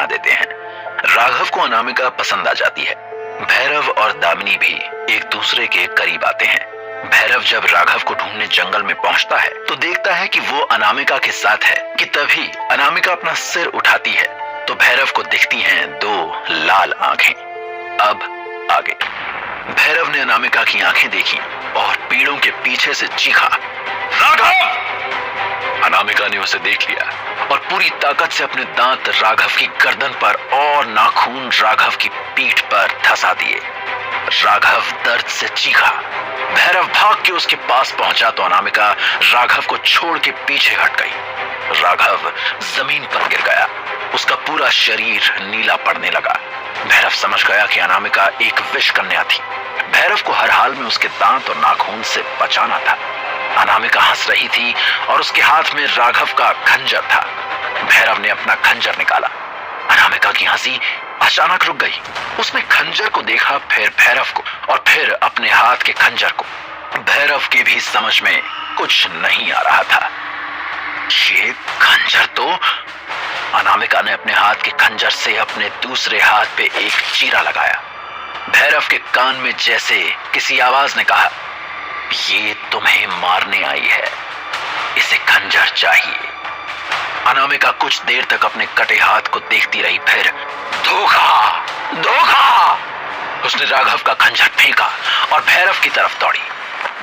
देते हैं। राघव को अनामिका पसंद आ जाती है। भैरव और दामिनी भी एक दूसरे के करीब आते हैं। भैरव जब राघव को ढूंढने जंगल में पहुंचता है तो देखता है कि वो अनामिका के साथ है कि तभी अनामिका अपना सिर उठाती है तो भैरव को दिखती हैं दो लाल आंखें। अब आगे। भैरव ने अनामिका की आंखें देखी और पेड़ों के पीछे से चीखा, राघव! अनामिका ने उसे देख लिया और पूरी ताकत से अपने दांत राघव की गर्दन पर और नाखून राघव की पीठ पर धंसा दिए। राघव दर्द से चीखा। भैरव भाग के उसके पास पहुंचा तो अनामिका राघव को छोड़ के पीछे हट गई। राघव जमीन पर गिर गया। उसका पूरा शरीर नीला पड़ने लगा। भैरव समझ गया कि अनामिका एक विष कन्या थी। भैरव को हर हाल में उसके दांत और नाखून से बचाना था। अनामिका हंस रही थी और उसके हाथ में राघव का खंजर था। भैरव ने अपना खंजर निकाला। अनामिका की हंसी अचानक रुक गई। उसने खंजर को देखा, फिर भैरव को और फिर अपने हाथ के खंजर को। भैरव की भी समझ में कुछ नहीं आ रहा था। ये खंजर तो... अनामिका ने अपने हाथ के खंजर से अपने दूसरे हाथ पे एक चीरा लगाया। भैरव के कान में जैसे किसी आवाज ने कहा, ये तुम्हें मारने आई है, इसे खंजर चाहिए। अनामिका कुछ देर तक अपने कटे हाथ को देखती रही, फिर धोखा धोखा! उसने राघव का खंजर फेंका और भैरव की तरफ दौड़ी।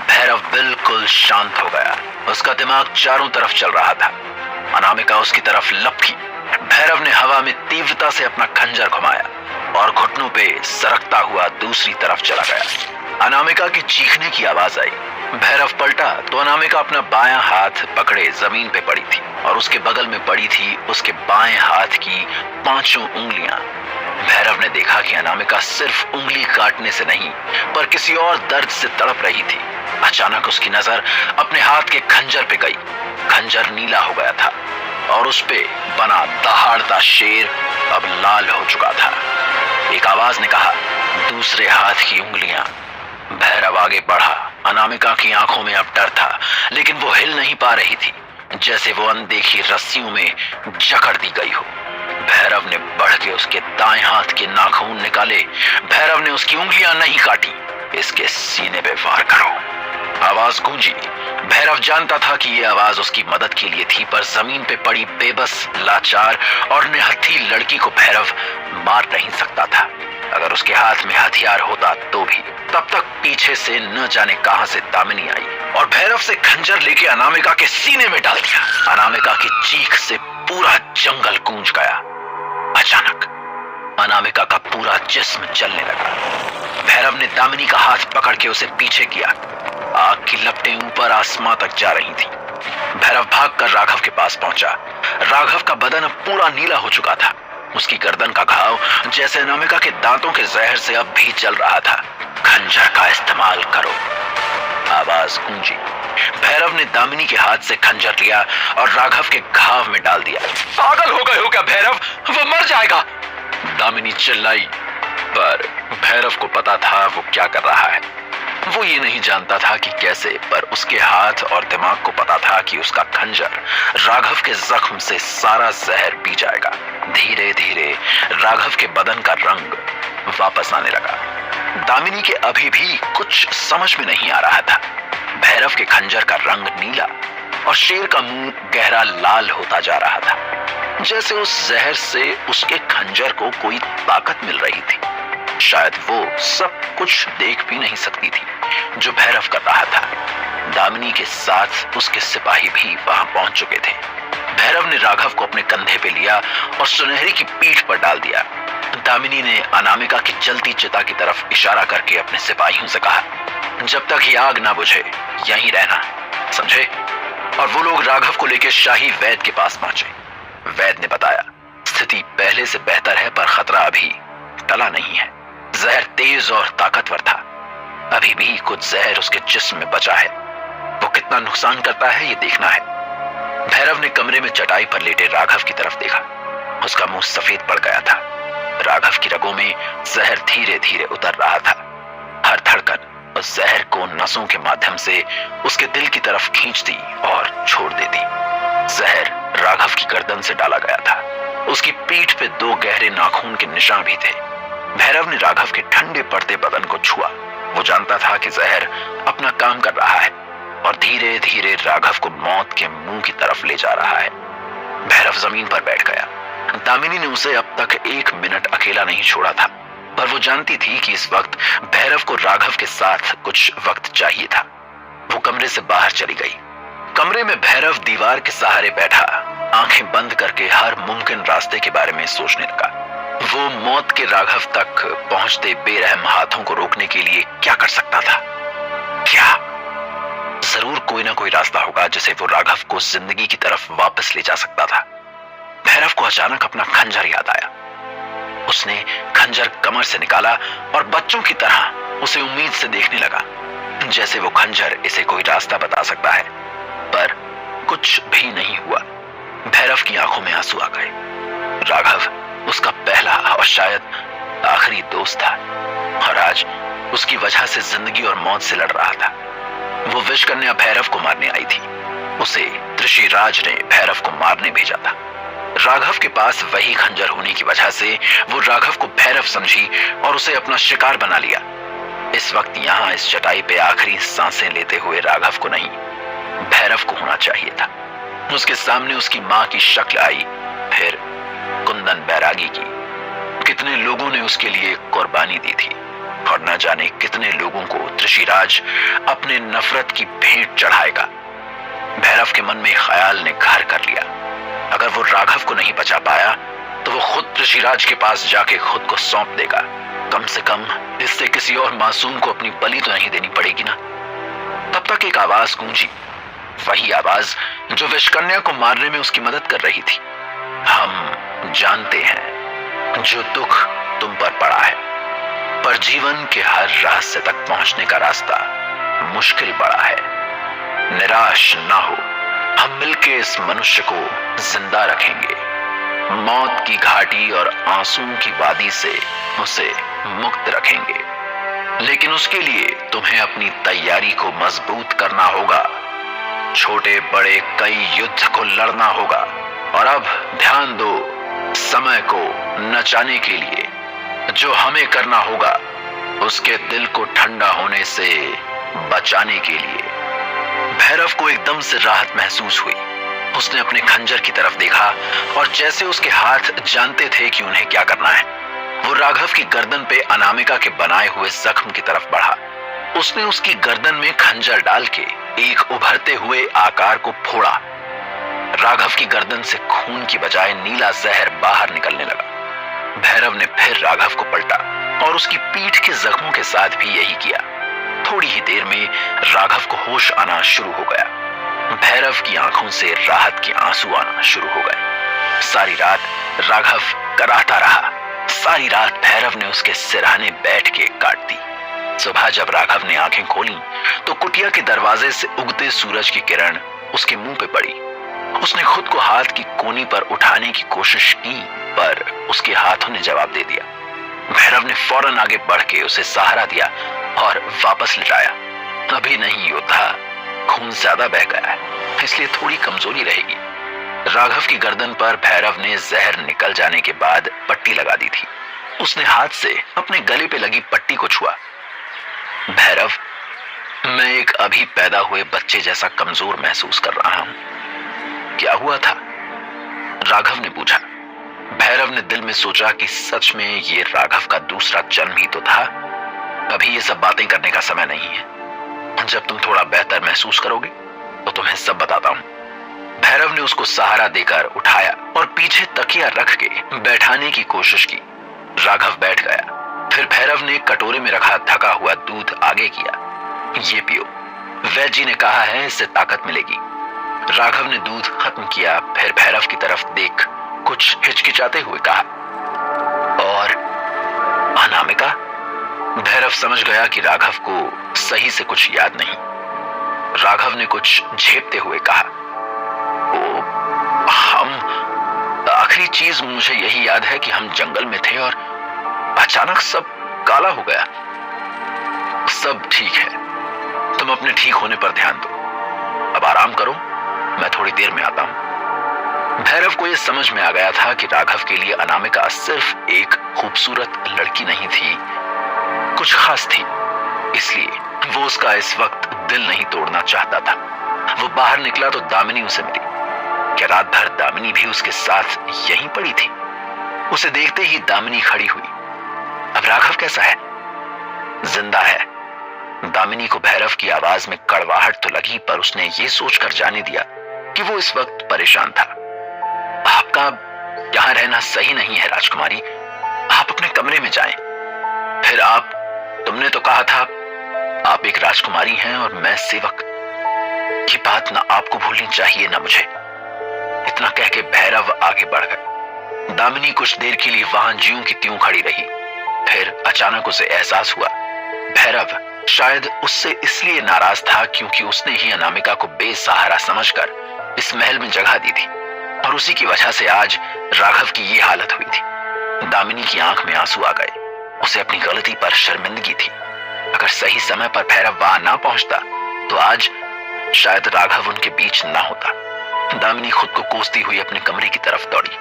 भैरव बिल्कुल शांत हो गया। उसका दिमाग चारों तरफ चल रहा था। अनामिका उसकी तरफ लपकी। भैरव ने हवा में तीव्रता से अपना खंजर घुमाया और घुटनों पे सरकता हुआ दूसरी तरफ चला गया। अनामिका की चीखने की आवाज आई। भैरव पलटा तो अनामिका अपना बायां हाथ पकड़े जमीन पे पड़ी थी और उसके बगल में पड़ी थी उसके बाएं हाथ की 5 उंगलियां। भैरव ने देखा कि अनामिका सिर्फ उंगली काटने से नहीं पर किसी और दर्द से तड़प रही थी। अचानक उसकी नजर अपने हाथ के खंजर पे गई। खंजर नीला हो गया था और उस पे बना दहाड़ता शेर अब लाल हो चुका था। एक आवाज ने कहा, दूसरे हाथ की उंगलियां। भैरव आगे बढ़ा। अनामिका की आंखों में अब डर था, लेकिन वो हिल नहीं पा रही थी, जैसे वो अनदेखी रस्सियों में जकड़ दी गई हो। भैरव ने बढ़ के उसके दाएं हाथ के नाखून निकाले। भैरव ने उसकी उंगलियां नहीं काटी। इसके सीने पे वार करो, आवाज गूंजी। भैरव जानता था कि यह आवाज उसकी मदद के लिए थी, पर जमीन पे पड़ी बेबस, लाचार और निहत्थी लड़की को भैरव मार नहीं सकता था। अगर उसके हाथ में हथियार होता तो भी। तब तक पीछे से न जाने कहां से दामिनी आई और भैरव से खंजर लेके अनामिका के सीने में डाल दिया। अनामिका की चीख से पूरा जंगल गूंज गया। अचानक अनामिका का पूरा जिस्म जलने लगा। भैरव ने दामिनी का हाथ पकड़ के उसे पीछे किया। आग की लपटें ऊपर आसमां तक जा रही थी। भैरव भागकर राघव के पास पहुंचा। राघव का बदन अब पूरा नीला हो चुका था। उसकी गर्दन का घाव जैसे अनामिका के दांतों के जहर से अब भी जल रहा था। खंजर का इस्तेमाल करो, आवाज गूंजी। भैरव ने दामिनी के हाथ से खंजर लिया और राघव के घाव में डाल दिया। पागल हो गए हो क्या भैरव? वो मर जाएगा, दामिनी चिल्लाई। पर भैरव को पता था वो क्या कर रहा है। वो ये नहीं जानता था कि कैसे, पर उसके हाथ और दिमाग को पता था कि उसका खंजर राघव के जख्म से सारा जहर पी जाएगा। धीरे धीरे राघव के बदन का रंग वापस आने लगा। दामिनी के अभी भी कुछ समझ में नहीं आ रहा था। भैरव के खंजर का रंग नीला और शेर का मुंह गहरा लाल होता जा रहा था, जैसे उस जहर से उसके खंजर को कोई ताकत मिल रही थी। शायद वो सब कुछ देख भी नहीं सकती थी जो भैरव कर रहा था। दामिनी के साथ उसके सिपाही भी वहां पहुंच चुके थे। भैरव ने राघव को अपने कंधे पे लिया और सुनहरी की पीठ पर डाल दिया। दामिनी ने अनामिका की जलती चिता की तरफ इशारा करके अपने सिपाहियों से कहा, जब तक ये आग ना बुझे यहीं रहना, समझे? और वो लोग राघव को लेकर शाही वैद्य के पास पहुंचे। वैद्य ने बताया, स्थिति पहले से बेहतर है, पर खतरा अभी टला नहीं है। जहर तेज और ताकतवर था। अभी भी कुछ जहर उसके जिस्म में बचा है। वो कितना नुकसान करता है ये देखना है। भैरव ने कमरे में चटाई पर लेटे राघव की तरफ देखा। उसका मुंह सफेद पड़ गया था। राघव की रगों में जहर धीरे धीरे उतर रहा था। हर धड़कन उस जहर को नसों के माध्यम से उसके दिल की तरफ खींचती और छोड़ देती। जहर राघव की गर्दन से डाला गया था। उसकी पीठ पे 2 गहरे नाखून के निशान भी थे। भैरव ने राघव के ठंडे पड़ते बदन को छुआ। वो जानता था कि जहर अपना काम कर रहा है और धीरे धीरे राघव को मौत के मुंह की तरफ ले जा रहा है। भैरव जमीन पर बैठ गया। दामिनी ने उसे अब तक 1 मिनट अकेला नहीं छोड़ा था, पर वो जानती थी कि इस वक्त भैरव को राघव के साथ कुछ वक्त चाहिए था। वो कमरे से बाहर चली गई। कमरे में भैरव दीवार के सहारे बैठा, आंखें बंद करके हर मुमकिन रास्ते के बारे में सोचने लगा। वो मौत के राघव तक पहुंचते बेरहम हाथों को रोकने के लिए क्या कर सकता था? क्या? जरूर कोई ना कोई रास्ता होगा जिसे वो राघव को जिंदगी की तरफ वापस ले जा सकता था। भैरव को अचानक अपना खंजर याद आया। उसने खंजर कमर से निकाला और बच्चों की तरह उसे उम्मीद से देखने लगा, जैसे वो खंजर इसे कोई रास्ता बता सकता है। पर कुछ भी नहीं हुआ। भैरव की आंखों में आंसू आ गए। राघव उसका पहला और शायद आखिरी दोस्त था और आज उसकी वजह से जिंदगी और मौत से लड़ रहा था। वो विषकन्या भैरव को मारने आई थी। उसे ऋषिराज ने भैरव को मारने भेजा था। राघव के पास वही खंजर होने की वजह से वो राघव को भैरव समझी और उसे अपना शिकार बना लिया। इस वक्त यहाँ इस चटाई पे आखिरी सांसें लेते हुए राघव को नहीं, भैरव को होना चाहिए था। उसके सामने उसकी मां की शक्ल आई, फिर कुंदन बैरागी की। कितने लोगों ने उसके लिए कुर्बानी दी थी और न जाने कितने लोगों को ऋषिराज अपने नफरत की भेंट चढ़ाएगा। भैरव के मन में ख्याल ने घर कर लिया, अगर वो राघव को नहीं बचा पाया तो वो खुद ऋषिराज के पास जाके खुद को सौंप देगा। कम से कम इससे किसी और मासूम को अपनी बलि तो नहीं देनी पड़ेगी ना। तब तक एक आवाज गूंजी, वही आवाज जो विषकन्या को मारने में उसकी मदद कर रही थी। हम जानते हैं जो दुख तुम पर पड़ा है, पर जीवन के हर रहस्य तक पहुंचने का रास्ता मुश्किल बड़ा है। निराश ना हो, हम मिलके इस मनुष्य को जिंदा रखेंगे। मौत की घाटी और आंसुओं की वादी से उसे मुक्त रखेंगे। लेकिन उसके लिए तुम्हें अपनी तैयारी को मजबूत करना होगा। छोटे बड़े कई युद्ध को लड़ना होगा। और अब ध्यान दो, समय को नचाने के लिए जो हमें करना होगा उसके दिल को ठंडा होने से बचाने के लिए। भैरव को एकदम से राहत महसूस हुई। उसने अपने खंजर की तरफ देखा और जैसे उसके हाथ जानते थे कि उन्हें क्या करना है, वो राघव की गर्दन पे अनामिका के बनाए हुए जख्म की तरफ बढ़ा। उसने उसकी गर्दन में खंजर डाल के एक उभरते हुए आकार को फोड़ा। राघव की गर्दन से खून की बजाय नीला जहर बाहर निकलने लगा। भैरव ने फिर राघव को पलटा और उसकी पीठ के जख्मों के साथ भी यही किया। थोड़ी ही देर में राघव को होश आना शुरू हो गया। भैरव की आंखों से राहत के आंसू आना शुरू हो गए। सारी रात राघव कराहता रहा। सारी रात भैरव ने उसके सिरहाने बैठ के काट दी। सुबह जब राघव ने आंखें खोली तो कुटिया के दरवाजे से उगते सूरज की किरण उसके मुंह पे पड़ी। उसने खुद को हाथ की कोनी पर उठाने की कोशिश की, पर उसके हाथों ने जवाब दे दिया। भैरव ने फौरन आगे बढ़ के उसे सहारा दिया और वापस लिटाया। अभी नहीं योद्धा, खून ज्यादा बह गया है, इसलिए थोड़ी कमजोरी रहेगी। राघव की गर्दन पर भैरव ने जहर निकल जाने के बाद पट्टी लगा दी थी। उसने हाथ से अपने गले पे लगी पट्टी को छुआ। भैरव, मैं एक अभी पैदा हुए बच्चे जैसा कमजोर महसूस कर रहा हूं। क्या हुआ था? राघव ने पूछा। भैरव ने दिल में सोचा कि सच में ये राघव का दूसरा जन्म ही तो था। अभी ये सब बातें करने का समय नहीं है। जब तुम थोड़ा बेहतर महसूस करोगे तो तुम्हें सब बताता हूं। भैरव ने उसको सहारा देकर उठाया और पीछे तकिया रख के बैठाने की कोशिश की। राघव बैठ गया। फिर भैरव ने कटोरे में रखा थका हुआ दूध आगे किया। ये पियो, वैद्य जी ने कहा है इससे ताकत मिलेगी। राघव ने दूध खत्म किया, फिर भैरव की तरफ देख कुछ हिचकिचाते हुए कहा, और अनामिका? भैरव समझ गया कि राघव को सही से कुछ याद नहीं। राघव ने कुछ झेपते हुए कहा, ओ, हम आखिरी चीज मुझे यही याद है कि हम जंगल में थे और अचानक सब काला हो गया। सब ठीक है, तुम अपने ठीक होने पर ध्यान दो। अब आराम करो, मैं थोड़ी देर में आता हूं। भैरव को यह समझ में आ गया था कि राघव के लिए अनामिका सिर्फ एक खूबसूरत लड़की नहीं थी, कुछ खास थी। इसलिए वो उसका इस वक्त दिल नहीं तोड़ना चाहता था। वो बाहर निकला तो दामिनी उसे मिली। क्या रात भर दामिनी भी उसके साथ यहीं पड़ी थी? उसे देखते ही दामिनी खड़ी हुई। अब राघव कैसा है? जिंदा है। दामिनी को भैरव की आवाज में कड़वाहट तो लगी, पर उसने ये सोचकर जाने दिया कि वो इस वक्त परेशान था। आपका यहां रहना सही नहीं है राजकुमारी, आप अपने कमरे में जाएं। फिर तुमने तो कहा था आप एक राजकुमारी हैं और मैं सेवक। ये बात ना आपको भूलनी चाहिए ना मुझे। इतना कह के भैरव आगे बढ़ गए। दामिनी कुछ देर के लिए वहां ज्यों की त्यों खड़ी रही। फिर अचानक उसे एहसास हुआ भैरव शायद उससे इसलिए नाराज था क्योंकि उसने ही अनामिका को बेसहारा समझकर इस महल में जगह दी थी, और उसी की वजह से आज राघव की ये हालत हुई थी। दामिनी की आंख में आंसू आ गए। उसे अपनी गलती पर शर्मिंदगी थी। अगर सही समय पर भैरव वहां ना पहुंचता तो आज शायद राघव उनके बीच ना होता। दामिनी खुद को कोसती हुई अपने कमरे की तरफ दौड़ी।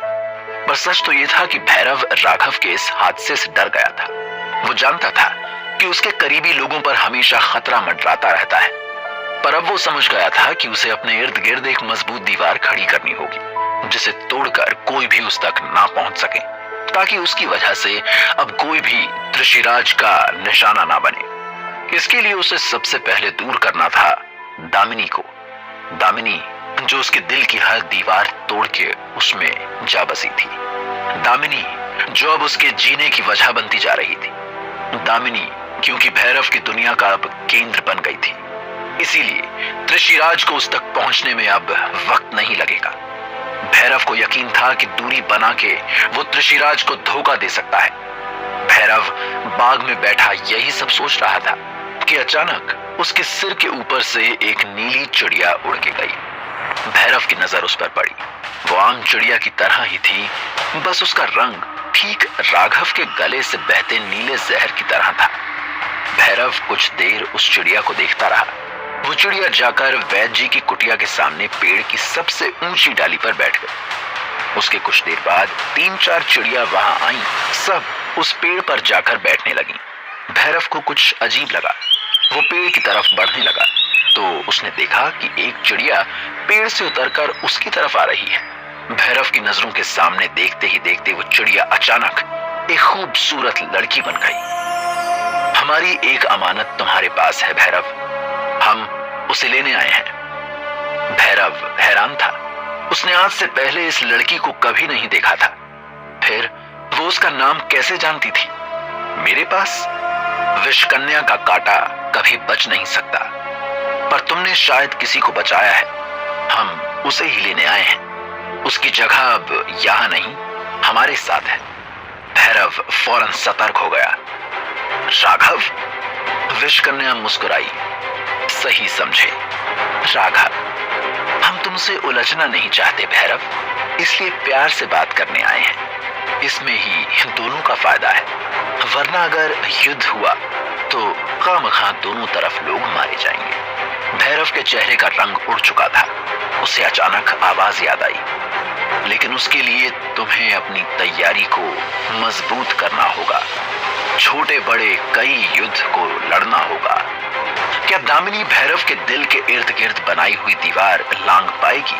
पर सच तो यह था कि भैरव राघव के इस हादसे से डर गया था। वो जानता था कि उसके करीबी लोगों पर हमेशा खतरा मंडराता रहता है, पर अब वो समझ गया था कि उसे अपने इर्द गिर्द एक मजबूत दीवार खड़ी करनी होगी, जिसे तोड़कर कोई भी उस तक ना पहुंच सके, ताकि उसकी वजह से अब कोई भी ऋषिराज का निशाना ना बने। इसके लिए उसे सबसे पहले दूर करना था दामिनी को। दामिनी जो उसके दिल की हर दीवार तोड़ के उसमें जा बसी थी। दामिनी जो अब उसके जीने की वजह बनती जा रही थी। दामिनी क्योंकि भैरव की दुनिया का अब केंद्र बन गई थी, इसीलिए ऋषिराज को उस तक पहुंचने में अब वक्त नहीं लगेगा। भैरव को यकीन था कि दूरी बना के वो ऋषिराज को धोखा दे सकता है। भैरव बाग में बैठा यही सब सोच रहा था कि अचानक उसके सिर के ऊपर से एक नीली चिड़िया उड़ के गई। भैरव की नजर उस पर पड़ी। वो आम चिड़िया की तरह ही थी, बस उसका रंग ठीक राघव के गले से बहते नीले जहर की तरह था। भैरव कुछ देर उस चिड़िया को देखता रहा। वो चिड़िया जाकर वैद्य जी की कुटिया के सामने पेड़ की सबसे ऊंची डाली पर बैठ गई। उसके कुछ देर बाद 3-4 चिड़िया वहां आईं, सब उस पेड़ पर जाकर बैठने लगी। भैरव को कुछ अजीब लगा। वो पेड़ की तरफ बढ़ने लगा तो उसने देखा कि एक चिड़िया पेड़ से उतरकर उसकी तरफ आ रही है। भैरव की नजरों के सामने देखते ही देखते वो चिड़िया अचानक एक खूबसूरत लड़की बन गई। हमारी एक अमानत तुम्हारे पास है भैरव, हम उसे लेने आए हैं। भैरव हैरान था। उसने आज से पहले इस लड़की को कभी नहीं देखा था। फिर वो उसका नाम कैसे जानती थी? मेरे पास विषकन्या का कांटा कभी बच नहीं सकता, पर तुमने शायद किसी को बचाया है। हम उसे ही लेने आए हैं। उसकी जगह अब यहां नहीं, हमारे साथ है। भैरव फौरन सतर्क हो गया। राघव? विषकन्या मुस्कुराई। सही समझे राघव, हम तुमसे उलझना नहीं चाहते भैरव, इसलिए प्यार से बात करने आए हैं। इसमें ही दोनों का फायदा है, वरना अगर युद्ध हुआ तो खामखा दोनों तरफ लोग मारे जाएंगे। भैरव के चेहरे का रंग उड़ चुका था। उसे अचानक आवाज याद आई, लेकिन उसके लिए तुम्हें अपनी तैयारी को मजबूत करना होगा। छोटे बड़े कई युद्ध को लड़ना होगा। क्या दामिनी भैरव के दिल के इर्द गिर्द बनाई हुई दीवार लांघ पाएगी?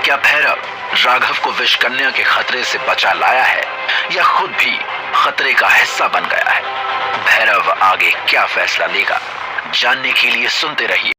क्या भैरव राघव को विषकन्या के खतरे से बचा लाया है या खुद भी खतरे का हिस्सा बन गया है? भैरव आगे क्या फैसला लेगा, जानने के लिए सुनते रहिए